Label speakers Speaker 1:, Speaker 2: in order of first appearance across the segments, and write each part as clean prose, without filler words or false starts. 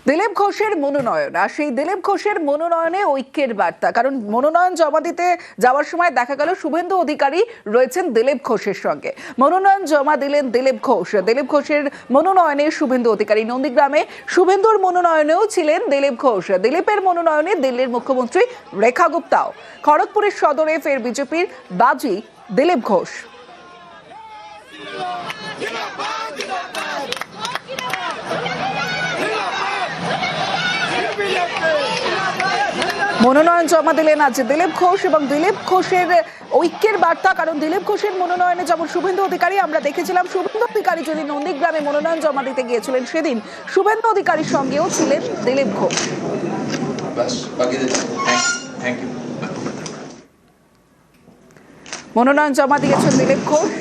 Speaker 1: দিলীপ ঘোষের মনোনয়ন, আর সেই দিলীপ ঘোষের মনোনয়নে ঐক্যের বার্তা। কারণ মনোনয়ন জমা দিতে যাওয়ার সময় দেখা গেল শুভেন্দু অধিকারী রয়েছেন দিলীপ ঘোষের সঙ্গে। মনোনয়ন জমা দিলেন দিলীপ ঘোষ। দিলীপ ঘোষের মনোনয়নে শুভেন্দু অধিকারী। নন্দীগ্রামে শুভেন্দুর মনোনয়নেও ছিলেন দিলীপ ঘোষ। দিলীপের মনোনয়নে দিল্লির মুখ্যমন্ত্রী রেখা গুপ্তাও। খড়গপুরের সদরে ফের বিজেপির বাজি দিলীপ ঘোষ। মনোনয়ন জমা দিলেন আজ দিলীপ ঘোষ, এবং দিলীপ ঘোষের ঐক্যের বার্তা। কারণ দিলীপ ঘোষের মনোনয়নে যেমন শুভেন্দু অধিকারী, আমরা দেখেছিলাম শুভেন্দু অধিকারী যদি নন্দীগ্রামে মনোনয়ন জমা দিতে গিয়েছিলেন, সেদিন শুভেন্দু অধিকারীর সঙ্গেও ছিলেন দিলীপ ঘোষ। মনোনয়ন জমা দিয়েছেন দিলীপ ঘোষ।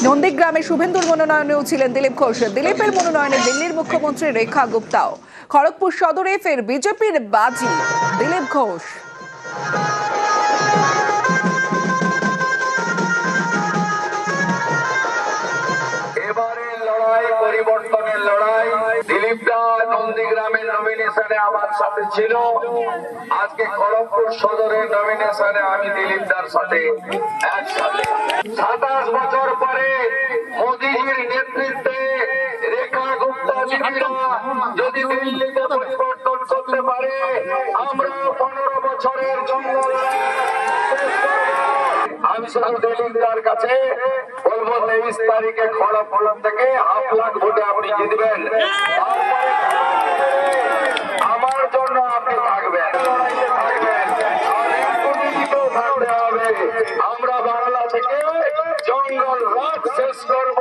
Speaker 1: নন্দীগ্রামে শুভেন্দুর মনোনয়নেও ছিলেন দিলীপ ঘোষ। দিলীপের মনোনয়নে দিল্লির মুখ্যমন্ত্রী রেখা গুপ্তাও। খড়গপুর সদরে ফের বিজেপির বাজি দিলীপ ঘোষ।
Speaker 2: এবারে লড়াই পরিবর্তনের লড়াই। দিলীপদা নন্দীগ্রামের নমিনেশনে আমার সাথে ছিল, আজকে খড়গপুর সদরের নমিনেশনে আমি দিলীপদার সাথে একসাথে। 27 বছর পরে মোদীজির নেতৃত্বে রেখা গুপ্তা দিদিরা যদি দিল্লিতে পরিবর্তন করতে পারে, আমরা 15 বছরের জঙ্গল। আমি শুধু দিলীপদার কাছে বলবো 23 তারিখে খড়গপুর থেকে 1.5 লাখ ভোটে আপনি জিতবেন। আমার জন্য আপনি থাকবেন, থাকতে হবে। আমরা বাংলা থেকে জঙ্গল রাজ শেষ করব।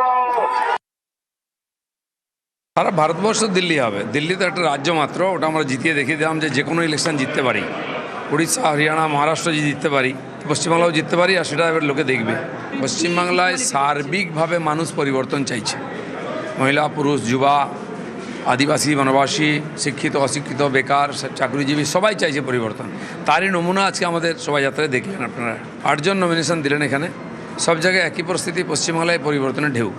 Speaker 3: সারা ভারতবর্ষ দিল্লি হবে। দিল্লি তো একটা রাজ্য মাত্র, ওটা আমরা জিতিয়ে দেখিয়ে দিলাম যে কোনো ইলেকশন জিততে পারি। উড়িষ্যা, হরিয়ানা, মহারাষ্ট্র যদি জিততে পারি, পশ্চিমবাংলাও জিততে পারি, আর সেটা এবার লোকে দেখবে। পশ্চিমবাংলায় সার্বিকভাবে মানুষ পরিবর্তন চাইছে। মহিলা, পুরুষ, যুবা, আদিবাসী, বনবাসী, শিক্ষিত, অশিক্ষিত, বেকার, চাকরিজীবী, সবাই চাইছে পরিবর্তন। তারই নমুনা আজকে আমাদের শোভাযাত্রায় দেখলেন আপনারা। 8 জন নমিনেশন দিলেন এখানে। সব জায়গায় একই পরিস্থিতি, পশ্চিমবাংলায় পরিবর্তনের ঢেউ।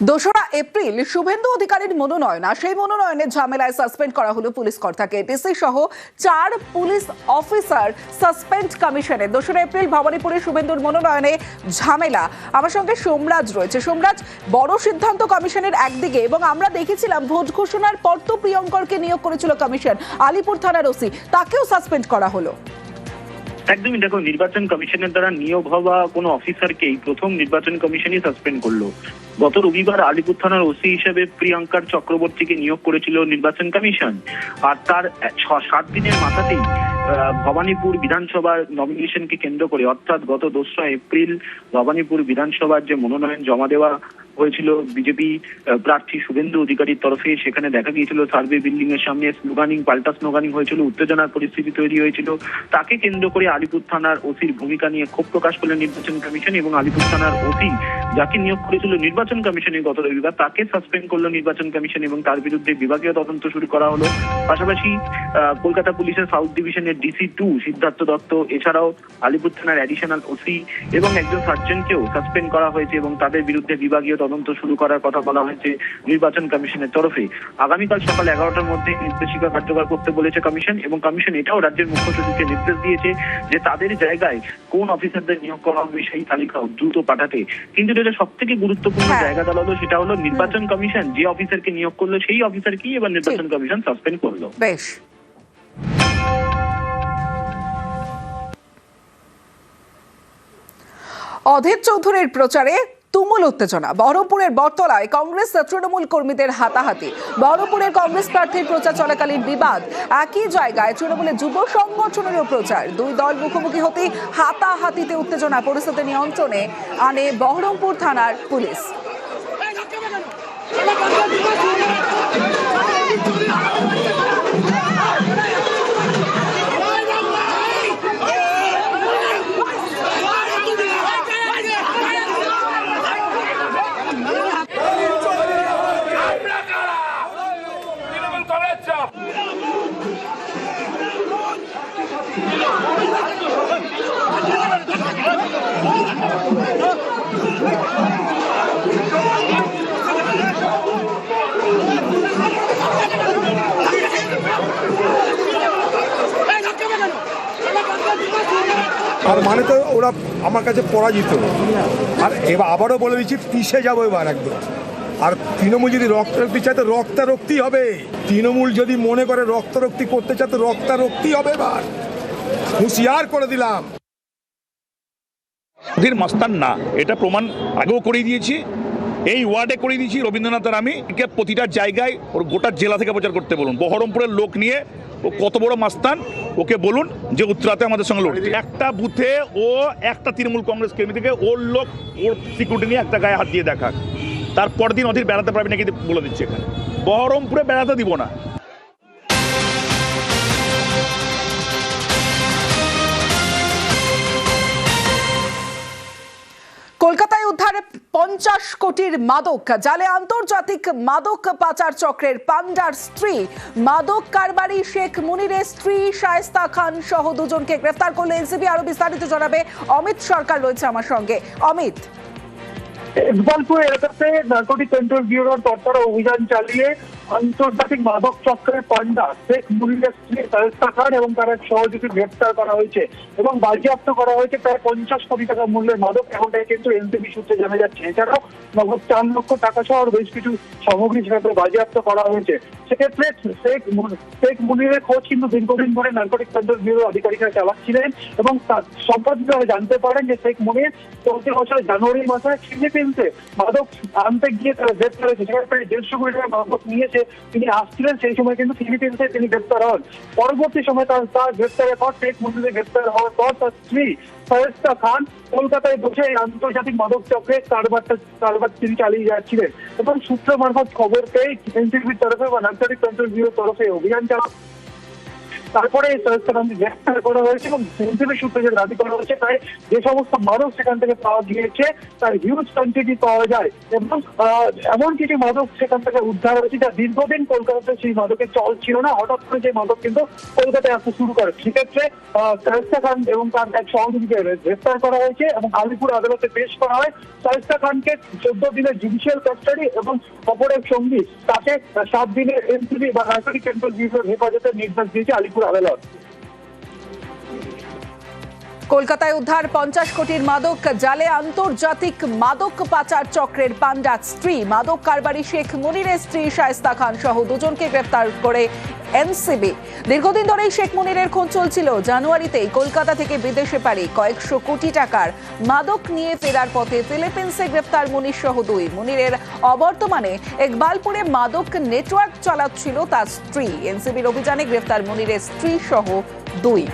Speaker 1: 2রা এপ্রিল শুভেন্দু অধিকারীর মনোনয়ন, আর সেই মনোনয়নের ঝামেলায় সাসপেন্ড করা হলো পুলিশ কর্তাকে। ডিসি সহ 4 পুলিশ অফিসার সাসপেন্ড কমিশনে। 2রা এপ্রিল ভবানীপুরে শুভেন্দুর মনোনয়নে ঝামেলা। আমার সঙ্গে সোমরাজ রয়েছে। সোমরাজ, বড় সিদ্ধান্ত কমিশনের একদিকে, এবং আমরা দেখেছিলাম ভোট ঘোষণার পর তো প্রিয়ঙ্করকে নিয়োগ করেছিল কমিশন, আলিপুর থানার ওসি, তাকেও সাসপেন্ড করা হলো।
Speaker 4: একদমই, দেখো, নির্বাচন কমিশনের দ্বারা নিয়োগ হওয়া কোনো অফিসারকেই প্রথম নির্বাচন কমিশনই সাসপেন্ড করলো। গত রবিবার আলিপুর থানার ওসি হিসেবে প্রিয়ঙ্কার চক্রবর্তীকে নিয়োগ করেছিল নির্বাচন কমিশন, আর তার 6-7 দিনের মাথাতেই ভবানীপুর বিধানসভার নমিনেশনকে কেন্দ্র করে, অর্থাৎ গত 2রা এপ্রিল ভবানীপুর বিধানসভার যে মনোনয়ন জমা দেওয়া হয়েছিল বিজেপি প্রার্থী শুভেন্দু অধিকারীর তরফে, সেখানে দেখা গিয়েছিল সার্ভে বিল্ডিং এর সামনে স্লোগানিং, পাল্টা স্লোগানিং হয়েছিল, উত্তেজনার পরিস্থিতি তৈরি হয়েছিল। তাকে কেন্দ্র করে আলিপুর থানার ওসির ভূমিকা নিয়ে ক্ষোভ প্রকাশ করলেন নির্বাচন কমিশন, এবং আলিপুর থানার ওসি যাকে নিয়োগ করেছিল নির্বাচন কমিশনে গত রবিবার, তাকে সাসপেন্ড করলো নির্বাচন কমিশন, এবং তার বিরুদ্ধে বিভাগীয় তদন্ত শুরু করা হলো। পাশাপাশি কলকাতা পুলিশের সাউথ ডিভিশনের DC2 সিদ্ধার্থ দত্ত, এছাড়াও আলিপুর থানার অ্যাডিশনাল ওসি এবং একজন সার্জেন্টকেও সাসপেন্ড করা হয়েছে, এবং তাদের বিরুদ্ধে বিভাগীয় তদন্ত শুরু করার কথা বলা হয়েছে নির্বাচন কমিশনের তরফে। আগামীকাল সকাল 11টার মধ্যে নির্দেশিকা কার্যকর করতে বলেছে কমিশন, এবং কমিশন এটাও রাজ্যের মুখ্য সচিবকে নির্দেশ দিয়েছে যে তাদের জায়গায় কোন অফিসারদের নিয়োগ করা হবে সেই তালিকাও দ্রুত পাঠাতে। কিন্তু যেটা সব থেকে গুরুত্বপূর্ণ জায়গা দাঁড়ালো সেটা হলো নির্বাচন কমিশন যে অফিসারকে নিয়োগ করলো সেই অফিসারকেই এবার নির্বাচন কমিশন সাসপেন্ড করলো।
Speaker 1: বেশ। অধীর চৌধুরীর প্রচারে তুমুল উত্তেজনা। বহরমপুরের বটতলায় কংগ্রেস তৃণমূল কর্মীদের হাতাহাতি। বহরমপুরের কংগ্রেস প্রার্থীর প্রচার চলাকালীন বিবাদ। একই জায়গায় তৃণমূলের যুব সংগঠনেরও প্রচার। 2 দল মুখোমুখি হতেই হাতাহাতিতে উত্তেজনা। পরিস্থিতি নিয়ন্ত্রণে আনে বহরমপুর থানার পুলিশ।
Speaker 5: আর মানে তো ওরা আমার কাছে পরাজিত। আর এবার আবারও বলে দিচ্ছি, পিছিয়ে যাবো এবার একদম। আর তৃণমূল যদি রক্তারক্তি চায় তো রক্তারক্তি হবে। তৃণমূল যদি মনে করে রক্তারক্তি করতে চায় তো রক্তারক্তি হবে এবার, হুঁশিয়ার করে দিলাম।
Speaker 6: সুধীর মাস্তান না, এটা প্রমাণ আগেও করে দিয়েছি, এই ওয়ার্ডে করে দিয়েছি। রবীন্দ্রনাথের আমি প্রতিটা জায়গায় ওর গোটা জেলা থেকে প্রচার করতে বলুন। বহরমপুরের লোক নিয়ে ও কত বড় মাস্তান, ওকে বলুন যে উত্তরাতে আমাদের সঙ্গে লড়ছে। একটা বুথে ও একটা তৃণমূল কংগ্রেস কর্মী থেকে ওর লোক ওর সিকিউরিটি নিয়ে একটা গায়ে হাত দিয়ে দেখাক, তারপর দিন অধীর বেড়াতে পারবে নাকি বলে দিচ্ছে। এখানে বহরমপুরে বেড়াতে দিব না।
Speaker 1: কলকাতায় উদ্ধার 50 কোটির মাদক জালে আন্তর্জাতিক মাদক পাচার চক্রের পান্ডার স্ত্রী। মাদক কারবারি শেখ মুনিরের স্ত্রী শায়েস্তা খান সহ দুজনকে গ্রেফতার করলো এনসিবি। আরো বিস্তারিত জানাবে অমিত সরকার, রয়েছে আমার সঙ্গে। অমিত,
Speaker 7: ইকবালপুর এলাকাতে নার্কোটিক কন্ট্রোল ব্যুরোর তৎপর অভিযান চালিয়ে আন্তর্জাতিক মাদক চক্রের পান্ডা শেখ মুনিরের স্ত্রী শায়েস্তা খান এবং তার এক সহযোগী গ্রেপ্তার করা হয়েছে এবং বাজেয়াপ্ত করা হয়েছে প্রায় 50 কোটি টাকা মূল্যের মাদক। এমনটাই কিন্তু এনসিবি সূত্রে জানা যাচ্ছে। এছাড়াও নগদ 4 লক্ষ টাকা সহ বেশ কিছু সামগ্রী সেখানে বাজেয়াপ্ত করা হয়েছে। সেক্ষেত্রে শেখ মুনিরের খোঁজ কিন্তু দীর্ঘদিন ধরে নার্কোটিক কন্ট্রোল ব্যুরোর আধিকারিকরা চালাচ্ছিলেন এবং সম্পাদকরা জানতে পারেন যে শেখ মুনির চলতি বছরের জানুয়ারি মাসে ফিলিপিন্সে মাদক আনতে গিয়ে তারা গ্রেপ্তার হয়েছে। সেখানে প্রায় 150 কোটি টাকা মাদক নিয়েছে তিনি আসছিলেন, সেই সময় কিন্তু ফিলিপিন্সে তিনি গ্রেপ্তার হন। পরবর্তী সময় তার গ্রেপ্তারের পর শেখ মুনিরের গ্রেপ্তার হওয়ার পর তার স্ত্রী শায়েস্তা খান কলকাতায় বসে এই আন্তর্জাতিক মাদক চক্রের কারবার তিনি চালিয়ে যাচ্ছিলেন এবং সূত্র মারফত খবর পেয়ে এনসিবির তরফে বা নার্কোটিক কন্ট্রোল ব্যুরোর তরফে অভিযান চালানো। তারপরে শায়েস্তা খানকে গ্রেপ্তার করা হয়েছে এবং এনসিবির সূত্রে যে দাবি করা হয়েছে তাই যে সমস্ত মাদক সেখান থেকে পাওয়া গিয়েছে তার হিউজ কোয়ান্টিটি পাওয়া যায় এবং এমন কিছু মাদক সেখান থেকে উদ্ধার হয়েছে যা দীর্ঘদিন কলকাতাতে সেই মাদকের চল ছিল না। হঠাৎ করে যে মাদক কিন্তু কলকাতায় আসতে শুরু করে। সেক্ষেত্রে শায়েস্তা খান এবং তার এক সহযোগীকে গ্রেপ্তার করা হয়েছে এবং আলিপুর আদালতে পেশ করা হয়। শায়েস্তা খানকে 14 দিনের জুডিশিয়াল কাস্টাডি এবং অপর এক সঙ্গী তাকে 7 দিনের এনসিবি বা নার্কোটিক কন্ট্রোল ব্যুরোর হেফাজতের নির্দেশ দিয়েছে আলিপুর আদালত।
Speaker 1: কলকাতায় উদ্ধার 50 কোটির মাদক জালে আন্তর্জাতিক মাদক পাচার চক্রের পান্ডার স্ত্রী। মাদক কারবারি শেখ মুনিরের স্ত্রী শায়েস্তা খান সহ দুজনকে গ্রেপ্তার করে এনসিবি। দীর্ঘদিন ধরেই শেখ মুনিরের খোঁজ চলছিল। জানুয়ারিতেই কলকাতা থেকে বিদেশে পাড়ি কয়েকশো কোটি টাকার মাদক নিয়ে ফেরার পথে ফিলিপিন্সে গ্রেপ্তার মুনির সহ দুই। মুনিরের অবর্তমানে ইকবালপুরে মাদক নেটওয়ার্ক চালাচ্ছিল তার স্ত্রী। এনসিবির অভিযানে গ্রেপ্তার মুনিরের স্ত্রী সহ দুই।